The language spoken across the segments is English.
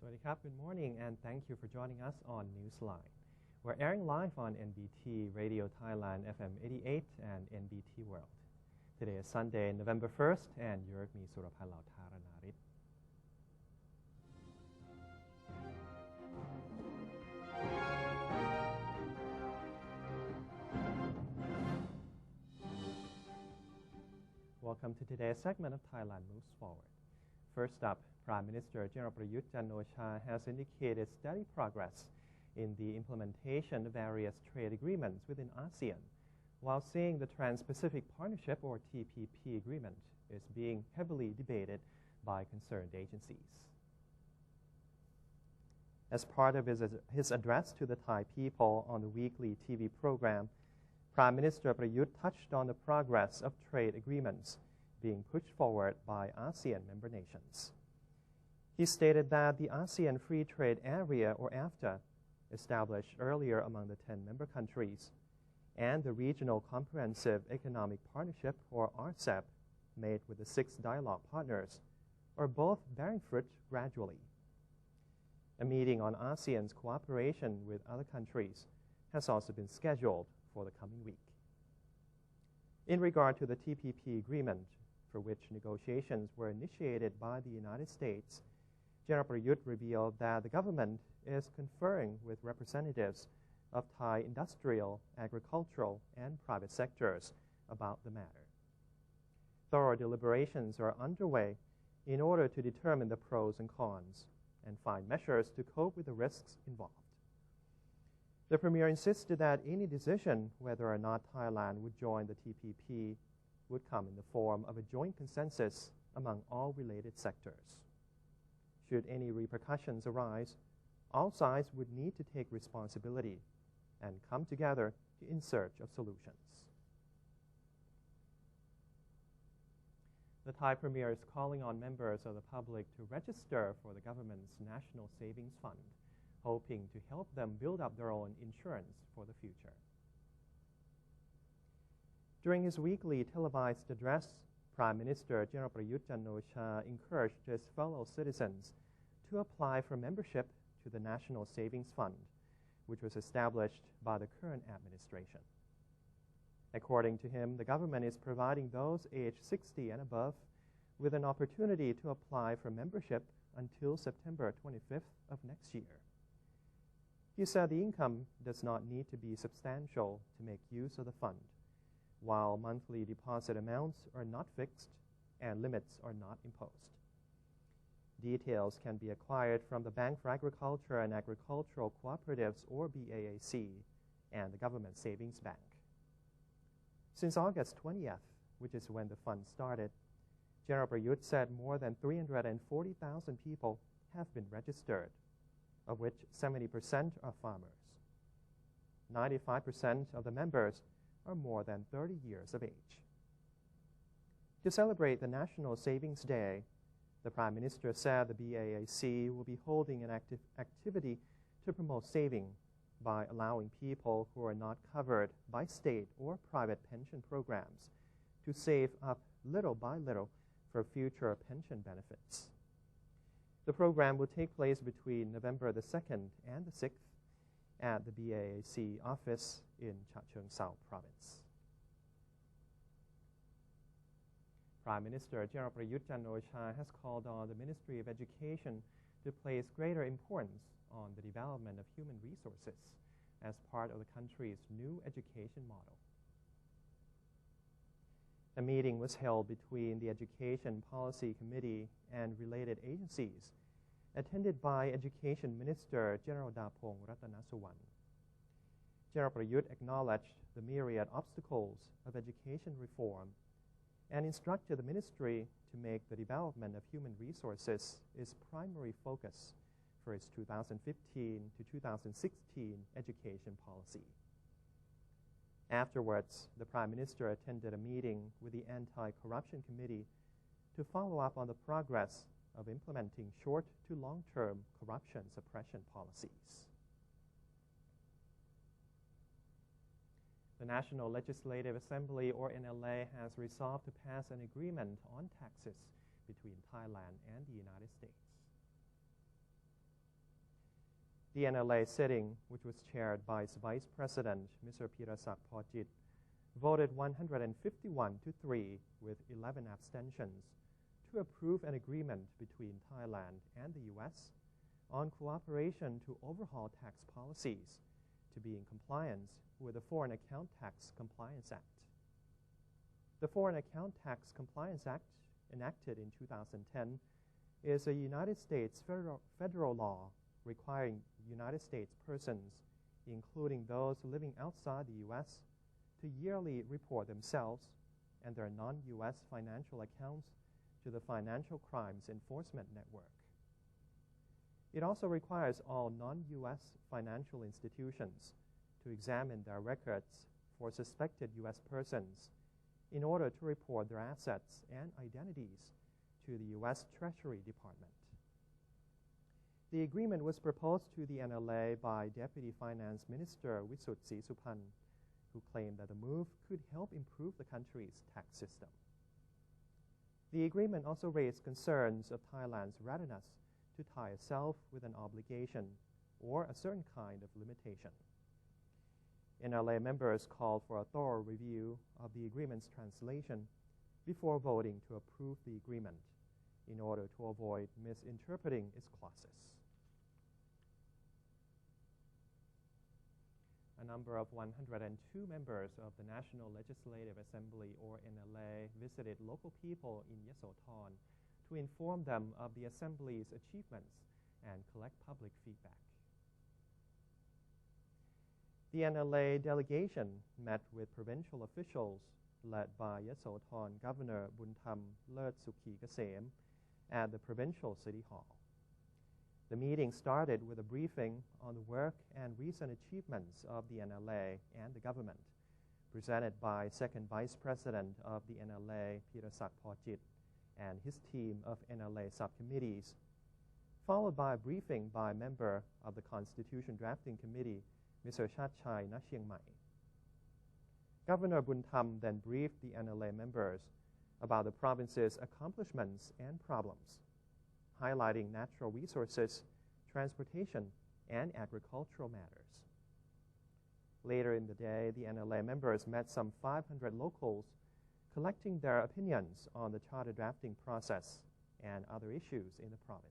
วัสดีครับ Good morning and thank you for joining us on Newsline. We're airing live on NBT Radio Thailand FM 88 and NBT World. Today is Sunday, November 1st, and you're with me, Surapalao Tharanarit. Welcome to today's segment of Thailand Moves Forward. First up, Prime Minister General Prayut Chan-o-cha has indicated steady progress in the implementation of various trade agreements within ASEAN, while saying the Trans-Pacific Partnership, or TPP agreement, is being heavily debated by concerned agencies. As part of his address to the Thai people on the weekly TV program, Prime Minister Prayut touched on the progress of trade agreements being pushed forward by ASEAN member nations. He stated that the ASEAN Free Trade Area, or AFTA, established earlier among the 10 member countries, and the Regional Comprehensive Economic Partnership, or RCEP, made with the 6 dialogue partners, are both bearing fruit gradually. A meeting on ASEAN's cooperation with other countries has also been scheduled for the coming week. In regard to the TPP agreement, for which negotiations were initiated by the United States, General Prayut revealed that the government is conferring with representatives of Thai industrial, agricultural, and private sectors about the matter. Thorough deliberations are underway in order to determine the pros and cons and find measures to cope with the risks involved. The Premier insisted that any decision whether or not Thailand would join the TPP would come in the form of a joint consensus among all related sectors. Should any repercussions arise, all sides would need to take responsibility and come together in search of solutions. The Thai Premier is calling on members of the public to register for the government's National Savings Fund, hoping to help them build up their own insurance for the future. During his weekly televised address, Prime Minister General Prayut Chan-o-cha encouraged his fellow citizens to apply for membership to the National Savings Fund, which was established by the current administration. According to him, the government is providing those aged 60 and above with an opportunity to apply for membership until September 25th of next year. He said the income does not need to be substantial to make use of the fund, while monthly deposit amounts are not fixed and limits are not imposed. Details can be acquired from the Bank for Agriculture and Agricultural Cooperatives, or BAAC, and the Government Savings Bank. Since August 20th, which is when the fund started, General Prayut said more than 340,000 people have been registered, of which 70% are farmers. 95% of the members are more than 30 years of age. To celebrate the National Savings Day, the Prime Minister said the BAAC will be holding an activity to promote saving by allowing people who are not covered by state or private pension programs to save up little by little for future pension benefits. The program will take place between November the 2nd and the 6th at the BAAC office in Chachoengsao province. Prime Minister General Prayut Chan-o-cha has called on the Ministry of Education to place greater importance on the development of human resources as part of the country's new education model. A meeting was held between the Education Policy Committee and related agencies, attended by Education Minister General Dapong Ratanasuwan. General Prayut acknowledged the myriad obstacles of education reform and instructed the ministry to make the development of human resources its primary focus for its 2015 to 2016 education policy. Afterwards, the Prime Minister attended a meeting with the Anti-Corruption Committee to follow up on the progress of implementing short to long-term corruption suppression policies. The National Legislative Assembly, or NLA, has resolved to pass an agreement on taxes between Thailand and the United States. The NLA sitting, which was chaired by its Vice President, Mr. Pirasak Phojit, voted 151 to 3 with 11 abstentions to approve an agreement between Thailand and the U.S. on cooperation to overhaul tax policies to be in compliance with the Foreign Account Tax Compliance Act. The Foreign Account Tax Compliance Act, enacted in 2010, is a United States federal law requiring United States persons, including those living outside the U.S., to yearly report themselves and their non-U.S. financial accounts to the Financial Crimes Enforcement Network. It also requires all non-U.S. financial institutions to examine their records for suspected U.S. persons in order to report their assets and identities to the U.S. Treasury Department. The agreement was proposed to the NLA by Deputy Finance Minister Wisut Sisupan, who claimed that the move could help improve the country's tax system. The agreement also raised concerns of Thailand's readiness to tie itself with an obligation or a certain kind of limitation. NLA members called for a thorough review of the agreement's translation before voting to approve the agreement in order to avoid misinterpreting its clauses. A number of 102 members of the National Legislative Assembly, or NLA, visited local people in Yasothon to inform them of the Assembly's achievements and collect public feedback. The NLA delegation met with provincial officials led by Yasothon Governor Buntham Lertsukhi Gasem at the Provincial City Hall. The meeting started with a briefing on the work and recent achievements of the NLA and the government, presented by Second Vice President of the NLA, Pirasak Phojit, and his team of NLA subcommittees, followed by a briefing by a member of the Constitution Drafting Committee, Mr. Chatchai Nachiangmai. Governor Buntham then briefed the NLA members about the province's accomplishments and problems, highlighting natural resources, transportation, and agricultural matters. Later in the day, the NLA members met some 500 locals, collecting their opinions on the charter drafting process and other issues in the province.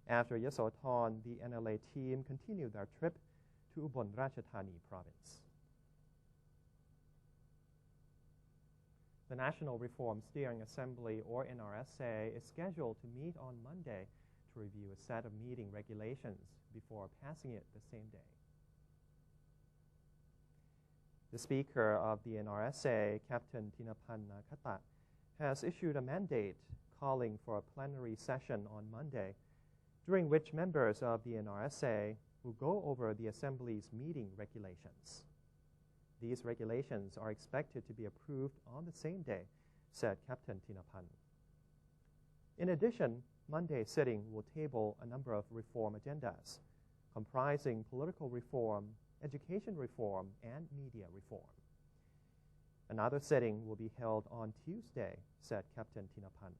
After Yasothon, the NLA team continued their trip to Ubon Ratchathani province. The National Reform Steering Assembly, or NRSA, is scheduled to meet on Monday to review a set of meeting regulations before passing it the same day. The Speaker of the NRSA, Captain Thinapan Nakata, has issued a mandate calling for a plenary session on Monday, during which members of the NRSA will go over the Assembly's meeting regulations. These regulations are expected to be approved on the same day, said Captain Thinapan. In addition, Monday's sitting will table a number of reform agendas, comprising political reform, education reform, and media reform. Another sitting will be held on Tuesday, said Captain Thinapan.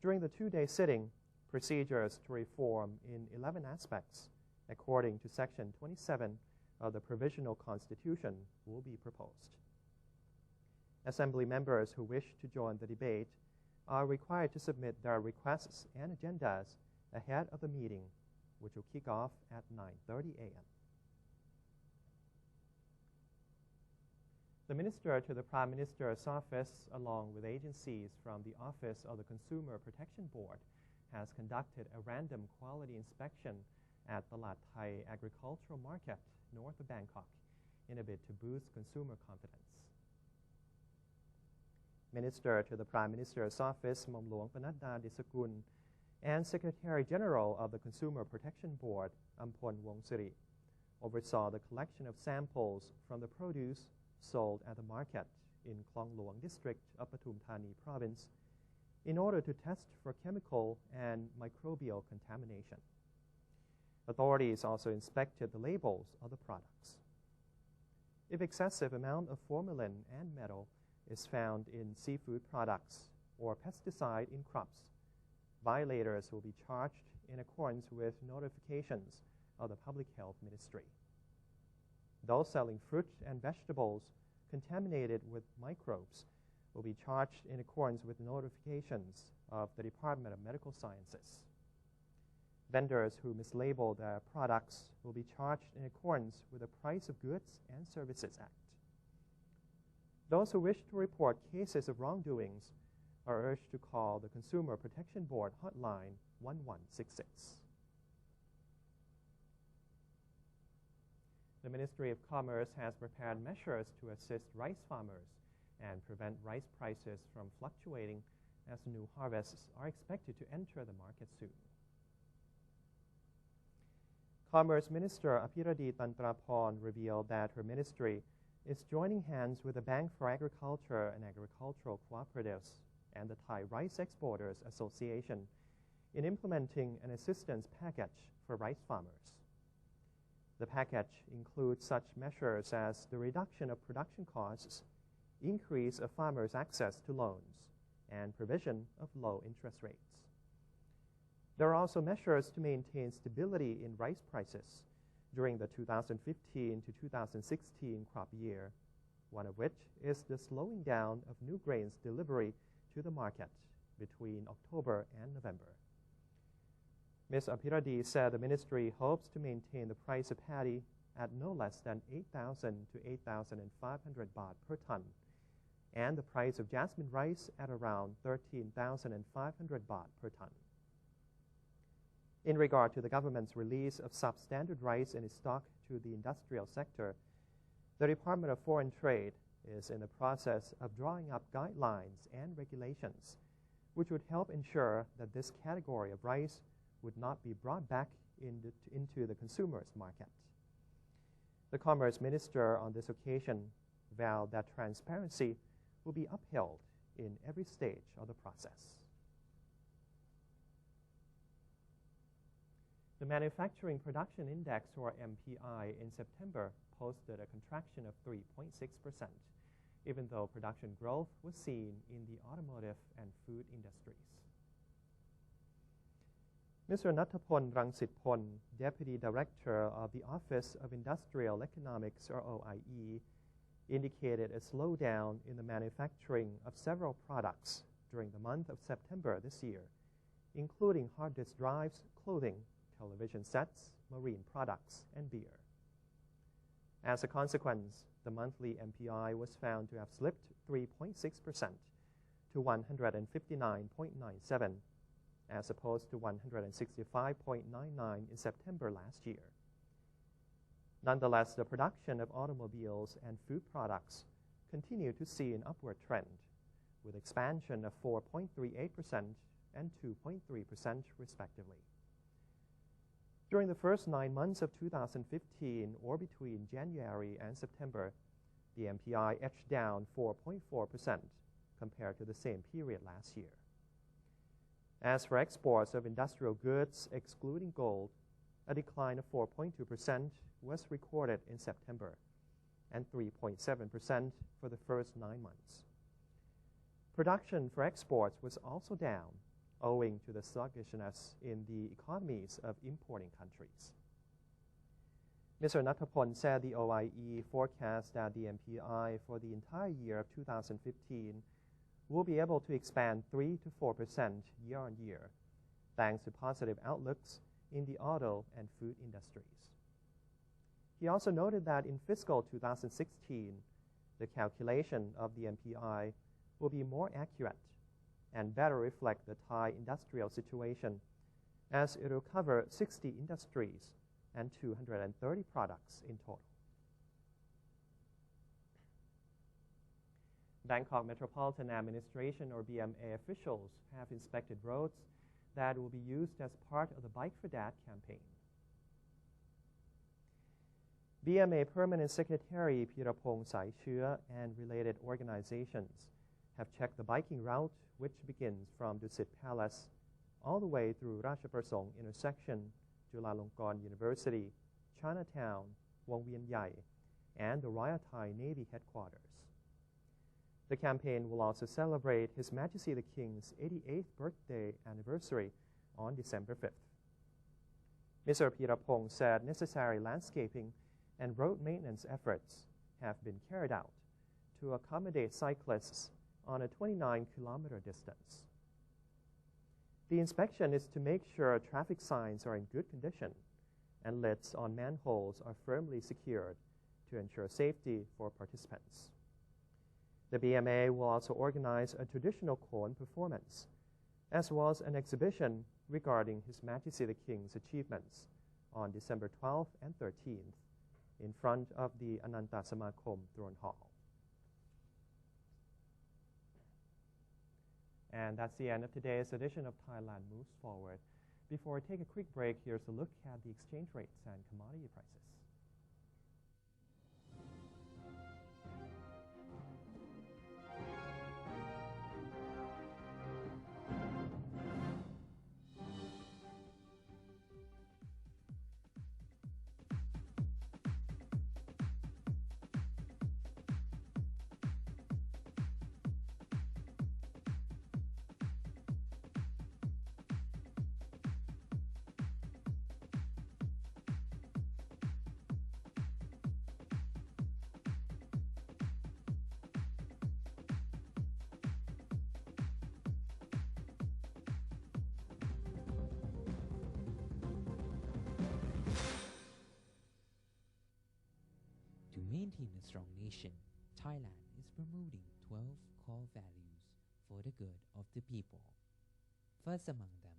During the two-day sitting, procedures to reform in 11 aspects, according to Section 27 of the Provisional Constitution, will be proposed. Assembly members who wish to join the debate are required to submit their requests and agendas ahead of the meeting, which will kick off at 9:30 a.m. The Minister to the Prime Minister's office, along with agencies from the Office of the Consumer Protection Board, has conducted a random quality inspection at the Lat Thai Agricultural Market north of Bangkok in a bid to boost consumer confidence. Minister to the Prime Minister's office, Mom Luang Panadda Disakun, and Secretary General of the Consumer Protection Board, Ampon Wongsiri, oversaw the collection of samples from the produce sold at the market in Klong Luang district of Pathum Thani province in order to test for chemical and microbial contamination. Authorities also inspected the labels of the products. If excessive amount of formalin and metal is found in seafood products or pesticide in crops, Violators will be charged in accordance with notifications of the Public Health Ministry. Those selling fruit and vegetables contaminated with microbes will be charged in accordance with notifications of the Department of Medical Sciences. Vendors who mislabel their products will be charged in accordance with the Price of Goods and Services Act. Those who wish to report cases of wrongdoings are urged to call the Consumer Protection Board hotline 1166. The Ministry of Commerce has prepared measures to assist rice farmers and prevent rice prices from fluctuating as new harvests are expected to enter the market soon. Commerce Minister Apiradi Tantraporn revealed that her ministry is joining hands with the Bank for Agriculture and Agricultural Cooperatives and the Thai Rice Exporters Association in implementing an assistance package for rice farmers. The package includes such measures as the reduction of production costs, increase of farmers' access to loans, and provision of low interest rates. There are also measures to maintain stability in rice prices during the 2015 to 2016 crop year, one of which is the slowing down of new grains delivery to the market between October and November. Ms. Apiradi said the ministry hopes to maintain the price of paddy at no less than 8,000 to 8,500 baht per ton, and the price of jasmine rice at around 13,500 baht per ton. In regard to the government's release of substandard rice in its stock to the industrial sector, the Department of Foreign Trade is in the process of drawing up guidelines and regulations which would help ensure that this category of rice would not be brought back into the consumer's market. The Commerce Minister on this occasion vowed that transparency will be upheld in every stage of the process. The Manufacturing Production Index, or MPI, in September posted a contraction of 3.6%, even though production growth was seen in the automotive and food industries. Mr. Nattapon Rangsit-pon, Deputy Director of the Office of Industrial Economics, or OIE, indicated a slowdown in the manufacturing of several products during the month of September this year, including hard disk drives, clothing, television sets, marine products, and beer. As a consequence, the monthly MPI was found to have slipped 3.6% to 159.97, as opposed to 165.99 in September last year. Nonetheless, the production of automobiles and food products continued to see an upward trend, with expansion of 4.38% and 2.3% respectively. During the first 9 months of 2015, or between January and September, the MPI edged down 4.4% compared to the same period last year. As for exports of industrial goods, excluding gold, a decline of 4.2% was recorded in September, and 3.7% for the first 9 months. Production for exports was also down, owing to the sluggishness in the economies of importing countries. Mr. Nattapon said the OIE forecasts that the MPI for the entire year of 2015 will be able to expand 3 to 4% year-on-year, thanks to positive outlooks in the auto and food industries. He also noted that in fiscal 2016, the calculation of the MPI will be more accurate and better reflect the Thai industrial situation, as it will cover 60 industries and 230 products in total. Bangkok Metropolitan Administration, or BMA, officials have inspected roads that will be used as part of the Bike for Dad campaign. BMA Permanent Secretary Pirapong Saichua and related organizations have checked the biking route, which begins from Dusit Palace all the way through Ratchaprasong intersection, Chulalongkorn University, Chinatown, Wong Vien Yai, and the Royal Thai Navy headquarters. The campaign will also celebrate His Majesty the King's 88th birthday anniversary on December 5th. Mr. Pirapong said necessary landscaping and road maintenance efforts have been carried out to accommodate cyclists on a 29-kilometer distance. The inspection is to make sure traffic signs are in good condition and lids on manholes are firmly secured to ensure safety for participants. The BMA will also organize a traditional corn performance, as well as an exhibition regarding His Majesty the King's achievements on December 12th and 13th in front of the Ananta Samakom Throne Hall. And that's the end of today's edition of Thailand Moves Forward. Before I take a quick break, here's a look at the exchange rates and commodity prices. To maintain a strong nation, Thailand is promoting 12 core values for the good of the people. First among them,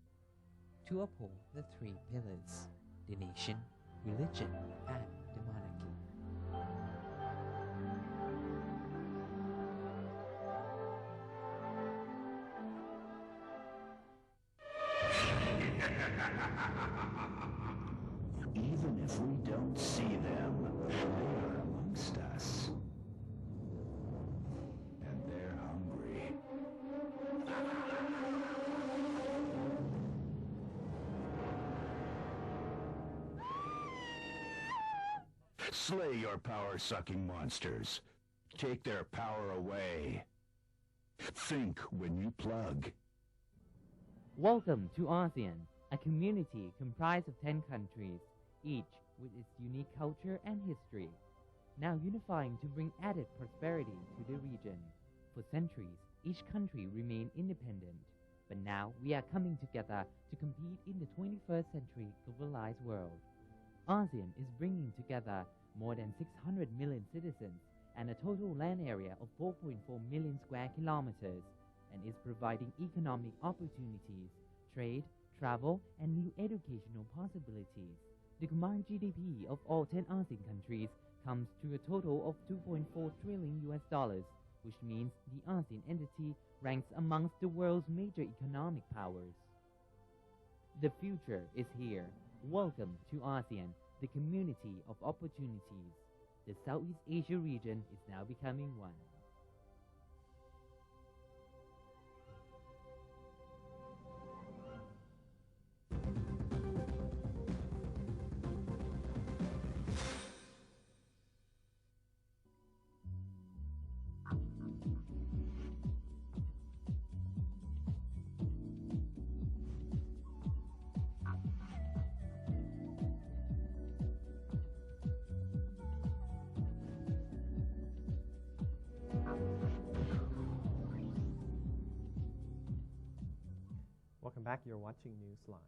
to uphold the three pillars, the nation, religion, and the monarchy. Even if we don't see them, they are amongst us. And they're hungry. Slay your power-sucking monsters. Take their power away. Think when you plug. Welcome to ASEAN, a community comprised of 10 countries, each with its unique culture and history, now unifying to bring added prosperity to the region. For centuries, each country remained independent, but now we are coming together to compete in the 21st century globalized world. ASEAN is bringing together more than 600 million citizens and a total land area of 4.4 million square kilometers, and is providing economic opportunities, trade, travel, and new educational possibilities. The combined GDP of all 10 ASEAN countries comes to a total of $2.4 trillion, which means the ASEAN entity ranks amongst the world's major economic powers. The future is here. Welcome to ASEAN, the community of opportunities. The Southeast Asia region is now becoming one. Welcome back. You're watching Newsline.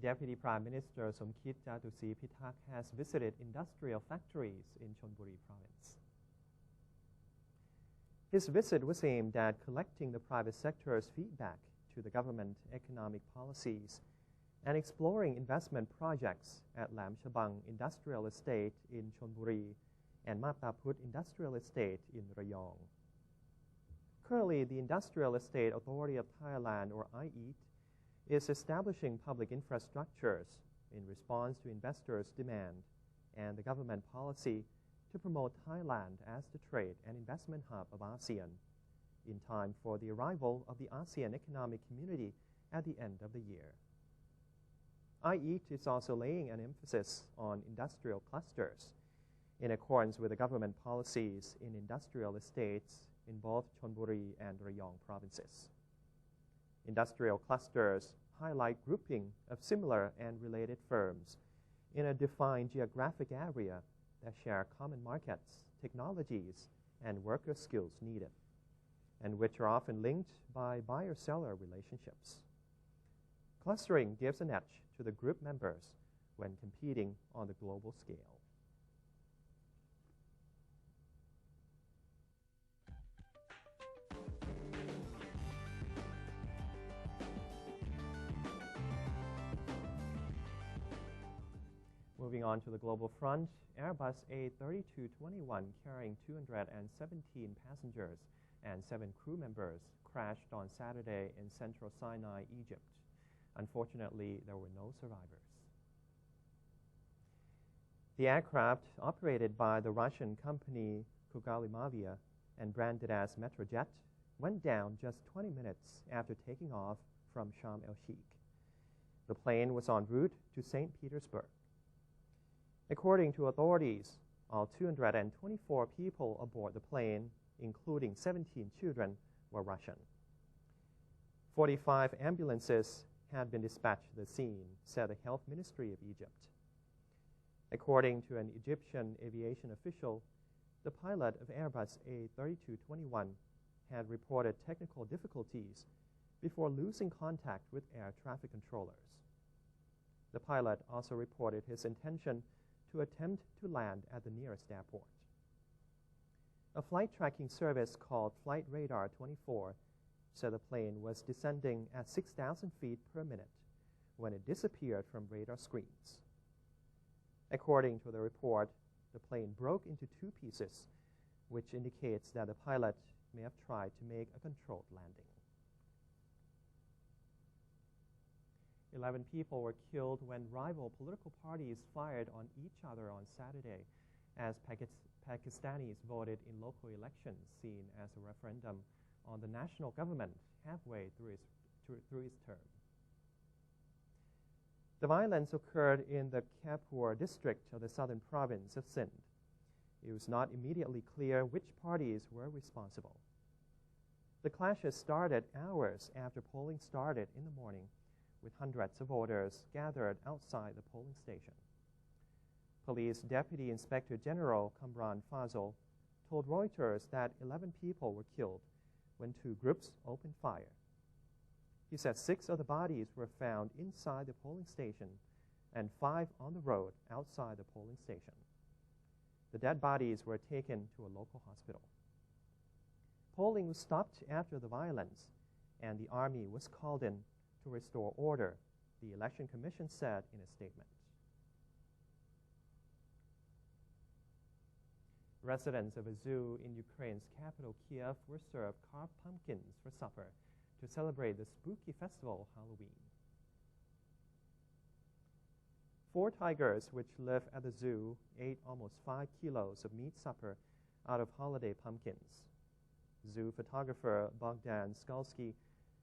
Deputy Prime Minister Somkit Jatusi-Pitak has visited industrial factories in Chonburi province. His visit was aimed at collecting the private sector's feedback to the government economic policies and exploring investment projects at Lam Chabang Industrial Estate in Chonburi and Mataput Industrial Estate in Rayong. Currently, the Industrial Estate Authority of Thailand, or IET, is establishing public infrastructures in response to investors' demand and the government policy to promote Thailand as the trade and investment hub of ASEAN in time for the arrival of the ASEAN Economic Community at the end of the year. IET is also laying an emphasis on industrial clusters in accordance with the government policies in industrial estates in both Chonburi and Rayong provinces. Industrial clusters highlight grouping of similar and related firms in a defined geographic area that share common markets, technologies, and worker skills needed, and which are often linked by buyer-seller relationships. Clustering gives an edge to the group members when competing on the global scale. Moving on to the global front, Airbus A321 carrying 217 passengers and 7 crew members crashed on Saturday in central Sinai, Egypt. Unfortunately, there were no survivors. The aircraft, operated by the Russian company Kugalimavia and branded as Metrojet, went down just 20 minutes after taking off from Sharm el-Sheikh. The plane was en route to St. Petersburg. According to authorities, all 224 people aboard the plane, including 17 children, were Russian. 45 ambulances had been dispatched to the scene, said the Health Ministry of Egypt. According to an Egyptian aviation official, the pilot of Airbus A321 had reported technical difficulties before losing contact with air traffic controllers. The pilot also reported his intention to attempt to land at the nearest airport. A flight tracking service called Flight Radar 24 said the plane was descending at 6,000 feet per minute when it disappeared from radar screens. According to the report, the plane broke into 2 pieces, which indicates that the pilot may have tried to make a controlled landing. 11 people were killed when rival political parties fired on each other on Saturday as Pakistanis voted in local elections seen as a referendum on the national government halfway through its term. The violence occurred in the Kapoor district of the southern province of Sindh. It was not immediately clear which parties were responsible. The clashes started hours after polling started in the morning, with hundreds of voters gathered outside the polling station. Police Deputy Inspector General Kamran Fazl told Reuters that 11 people were killed when 2 groups opened fire. He said 6 of the bodies were found inside the polling station and 5 on the road outside the polling station. The dead bodies were taken to a local hospital. Polling was stopped after the violence, and the army was called in to restore order, the Election Commission said in a statement. Residents of a zoo in Ukraine's capital, Kiev, were served carved pumpkins for supper to celebrate the spooky festival Halloween. 4 tigers, which live at the zoo, ate almost 5 kilos of meat supper out of holiday pumpkins. Zoo photographer Bogdan Skalski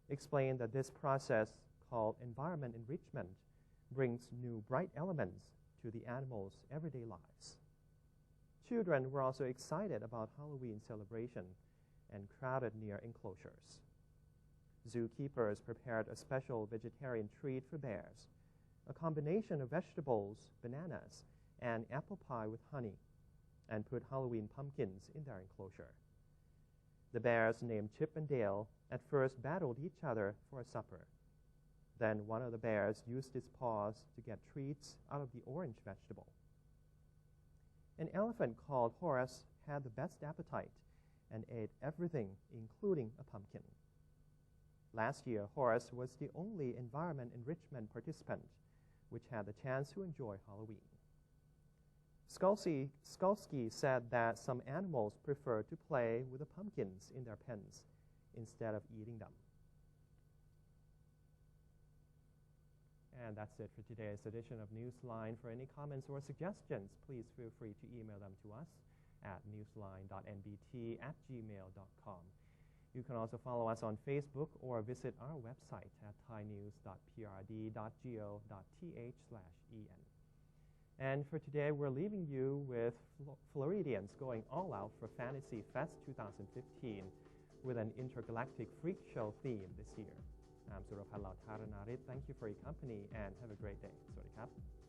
explained that this process, called environment enrichment, brings new bright elements to the animals' everyday lives. Children were also excited about Halloween celebration and crowded near enclosures. Zookeepers prepared a special vegetarian treat for bears, a combination of vegetables, bananas, and apple pie with honey, and put Halloween pumpkins in their enclosure. The bears, named Chip and Dale, at first battled each other for a supper. Then one of the bears used its paws to get treats out of the orange vegetable. An elephant called Horace had the best appetite and ate everything, including a pumpkin. Last year, Horace was the only environment enrichment participant which had the chance to enjoy Halloween. Skalski said that some animals prefer to play with the pumpkins in their pens instead of eating them. And that's it for today's edition of Newsline. For any comments or suggestions, please feel free to email them to us at newsline.nbt@gmail.com. You can also follow us on Facebook or visit our website at thainews.prd.go.th/en. And for today, we're leaving you with Floridians going all out for Fantasy Fest 2015 with an intergalactic freak show theme this year. I'm Surapat Lautaranarit. Thank you for your company and have a great day. สวัสดีครับ